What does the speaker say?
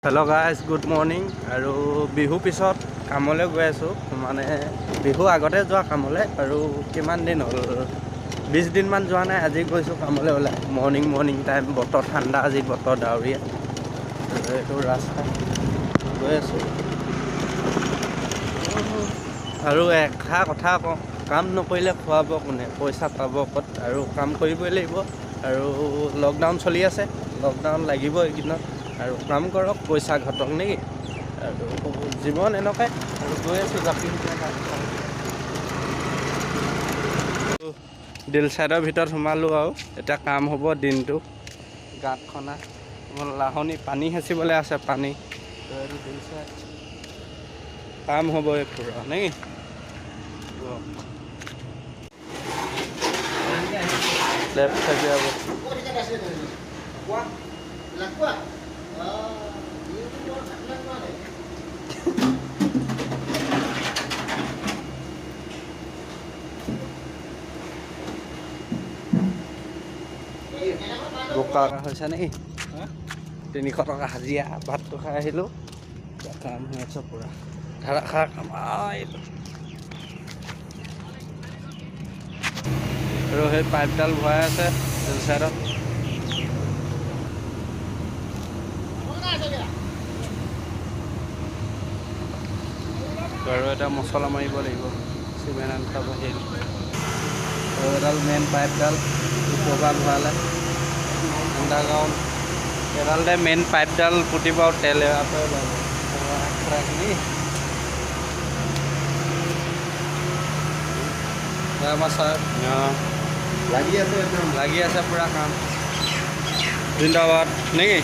hello guys good morning আৰু বিহু পিছত কামলৈ গৈ আছোঁ মানে বিহু আগতে যোৱা কামলৈ আৰু কিমান দিন হ'ল 20 দিনমান যোৱা নাই আজি গৈছোঁ কামলৈ ওলাই মৰ্নিং টাইম বতৰ ঠাণ্ডা আজি বতৰ ডাৱৰীয়া এইটো ৰাস্তা গৈ আছোঁ আৰু এষাৰ কথা কওঁ কাম নকৰিলে খুৱাব কোনে পইচা পাব ক'ত আৰু কাম কৰিবই লাগিব আৰু লকডাউন চলি আছে লকডাউন লাগিব এইদিনত আৰু কাম কৰক পইচা ঘটক নেকি আৰু জীৱন এনেকুৱাই আৰু গৈ আছোঁ জাপি দিল চাইডৰ ভিতৰত সোমালোঁ আৰু এতিয়া কাম হ'ব দিনটো গাঁত খনা লাহনি পানী হেঁচিবলৈ আছে পানী এইটো দিল চাইড কাম হ'ব এই পুৰা নেকি লেফ্ট চাইডে যাব বোকা হৈছে নেকি 300 টকা হাজিৰা ভাতটো খাই আহিলোঁ কাম হৈ আছে পুৰা ধাৰাসাৰ কাম আৰু সেই পাইপডাল ভৰাই আছে চাইডত আৰু এটা মছলা মাৰিব লাগিব চিমেণ্ট আনটা বাহিৰ আৰু এডাল মেইন পাইপডাল উপবাল ভৰালে আণ্ডাৰগ্ৰাউণ্ড এডালতে মেইন পাইপডাল পুতিব আৰু তেল এৰাখিনি আমাৰ ছাৰ লাগি আছে পুৰা কাম জিন্দাবাদ নেকি